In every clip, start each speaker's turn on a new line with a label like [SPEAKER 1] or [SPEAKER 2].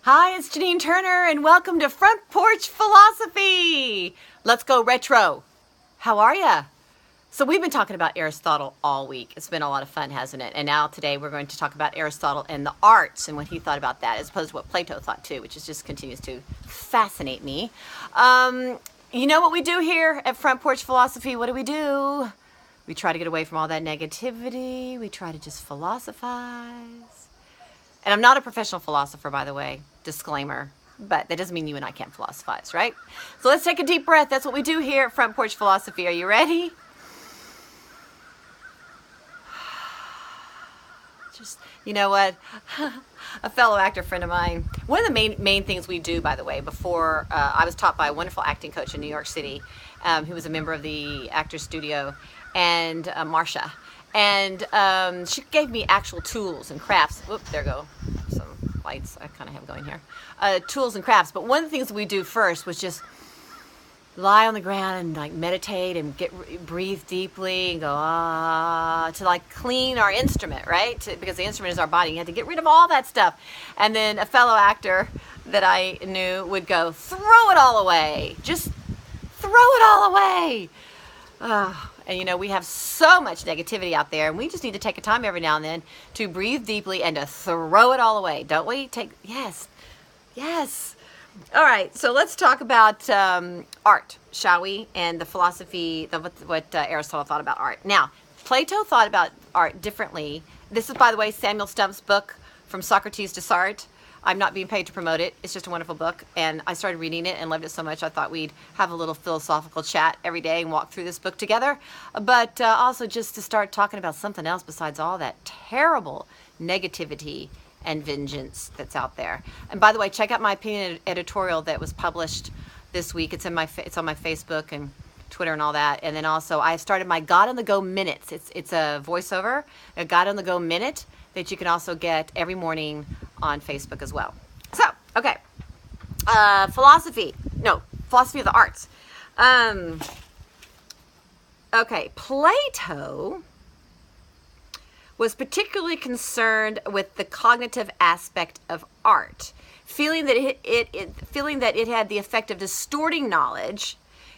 [SPEAKER 1] Hi, it's Janine Turner, and welcome to Front Porch Philosophy. Let's go retro. How are ya? So we've been talking about Aristotle all week. It's been a lot of fun, hasn't it? And now today we're going to talk about Aristotle and the arts and what he thought about that, as opposed to what Plato thought too, which just continues to fascinate me. You know what we do here at Front Porch Philosophy? What do? We try to get away from all that negativity. We try to just philosophize. And I'm not a professional philosopher, by the way, disclaimer, but that doesn't mean you and I can't philosophize, right? So let's take a deep breath. That's what we do here at Front Porch Philosophy. Are you ready? Just, you know what? A fellow actor friend of mine, one of the main things we do, by the way, before I was taught by a wonderful acting coach in New York City, who was a member of the Actors Studio, and Marsha. And she gave me actual tools and crafts. Whoop, there go some lights I kind of have going here. Tools and crafts. But one of the things we do first was just lie on the ground and like meditate and breathe deeply and go to like clean our instrument, right? Because the instrument is our body. You have to get rid of all that stuff. And then a fellow actor that I knew would go, throw it all away. Just throw it all away. And you know, we have so much negativity out there, and we just need to take a time every now and then to breathe deeply and to throw it all away, don't we? Yes. All right, so let's talk about art, shall we? And the philosophy, what Aristotle thought about art. Now, Plato thought about art differently. This is, by the way, Samuel Stump's book, From Socrates to Sartre. I'm not being paid to promote it. It's just a wonderful book. And I started reading it and loved it so much I thought we'd have a little philosophical chat every day and walk through this book together. But also just to start talking about something else besides all that terrible negativity and vengeance that's out there. And by the way, check out my opinion editorial that was published this week. It's on my Facebook and Twitter and all that. And then also I started my God on the Go Minutes. It's a voiceover, a God on the Go Minute that you can also get every morning on Facebook as well. So, okay. Philosophy of the arts. Okay, Plato was particularly concerned with the cognitive aspect of art, feeling that it had the effect of distorting knowledge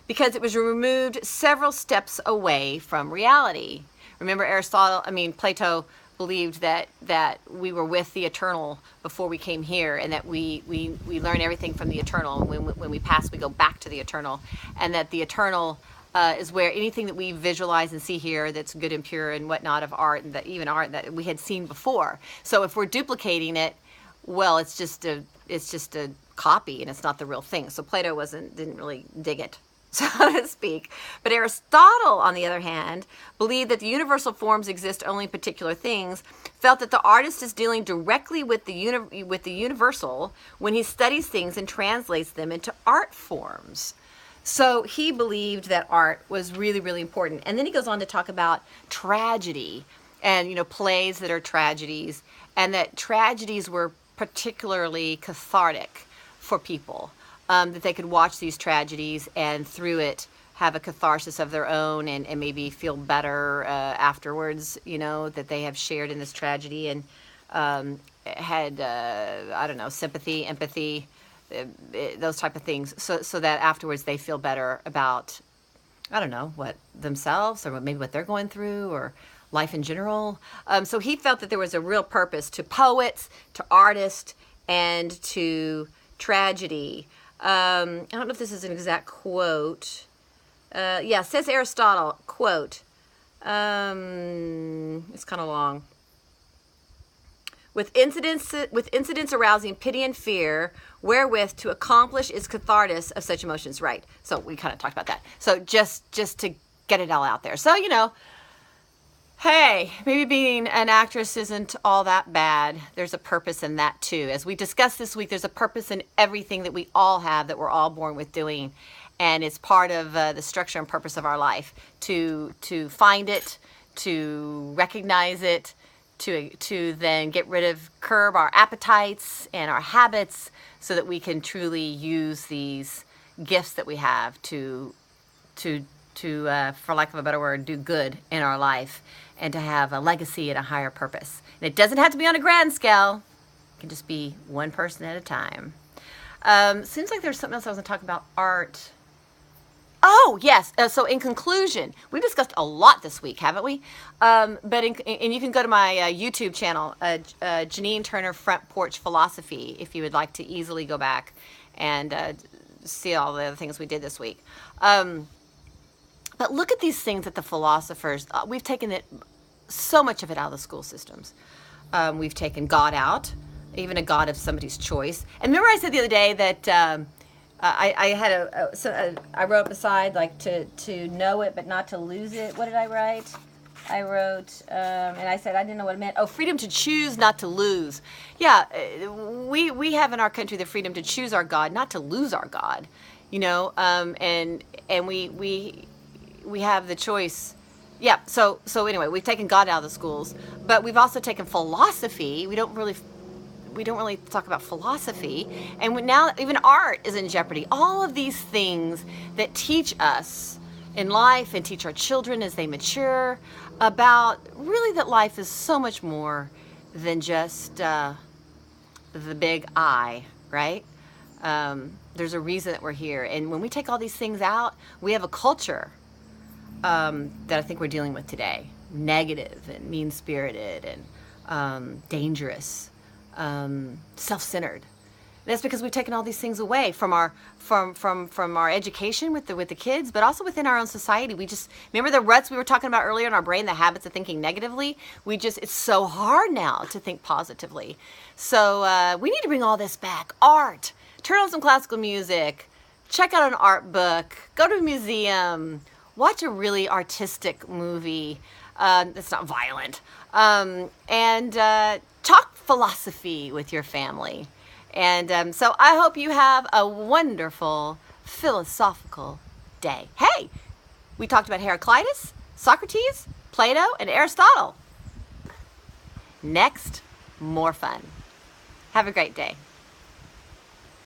[SPEAKER 1] because it was removed several steps away from reality. Remember Plato believed that we were with the eternal before we came here, and that we learn everything from the eternal, and when we pass we go back to the eternal, and that the eternal is where anything that we visualize and see here that's good and pure and whatnot of art, and that even art that we had seen before. So if we're duplicating it, well, it's just a copy and it's not the real thing. So Plato didn't really dig it, so to speak. But Aristotle, on the other hand, believed that the universal forms exist only in particular things, felt that the artist is dealing directly with the universal when he studies things and translates them into art forms. So he believed that art was really, really important. And then he goes on to talk about tragedy and, plays that are tragedies, and that tragedies were particularly cathartic for people. That they could watch these tragedies and through it have a catharsis of their own and maybe feel better afterwards, that they have shared in this tragedy and had, sympathy, empathy, those type of things, so that afterwards they feel better about, themselves or maybe what they're going through or life in general. So he felt that there was a real purpose to poets, to artists, and to tragedy. I don't know if this is an exact quote. Says Aristotle, quote, it's kind of long. With incidents arousing pity and fear, wherewith to accomplish its catharsis of such emotions. Right. So we kind of talked about that. So just to get it all out there. So, hey, maybe being an actress isn't all that bad. There's a purpose in that too. As we discussed this week, there's a purpose in everything that we all have, that we're all born with doing. And it's part of the structure and purpose of our life to find it, to recognize it, to then curb our appetites and our habits so that we can truly use these gifts that we have to for lack of a better word, do good in our life and to have a legacy and a higher purpose. And it doesn't have to be on a grand scale. can just be one person at a time. Seems like there's something else I was going to talk about. Art. Oh, yes. So in conclusion, we discussed a lot this week, haven't we? And you can go to my YouTube channel, Janine Turner Front Porch Philosophy, if you would like to easily go back and see all the other things we did this week. But look at these things that the philosophers, we've taken it, so much of it out of the school systems. We've taken God out, even a God of somebody's choice. And remember I said the other day that I wrote beside, like, to know it but not to lose it. What did I write? I wrote, and I said I didn't know what it meant. Oh, freedom to choose, not to lose. Yeah, we have in our country the freedom to choose our God, not to lose our God. You know, and we have the choice. Yeah. So anyway, we've taken God out of the schools, but we've also taken philosophy. We don't really talk about philosophy, and now even art is in jeopardy. All of these things that teach us in life and teach our children as they mature about really that life is so much more than just the big I, right? There's a reason that we're here, and when we take all these things out, we have a culture that I think we're dealing with today, negative and mean-spirited and dangerous. Self-centered. That's because we've taken all these things away from our education with the kids, but also within our own society. We just remember the ruts we were talking about earlier in our brain, the habits of thinking negatively. It's so hard now to think positively. So we need to bring all this back. Art. Turn on some classical music. Check out an art book. Go to a museum. Watch a really artistic movie that's not violent. And talk philosophy with your family. And so I hope you have a wonderful philosophical day. Hey, we talked about Heraclitus, Socrates, Plato, and Aristotle. Next, more fun. Have a great day.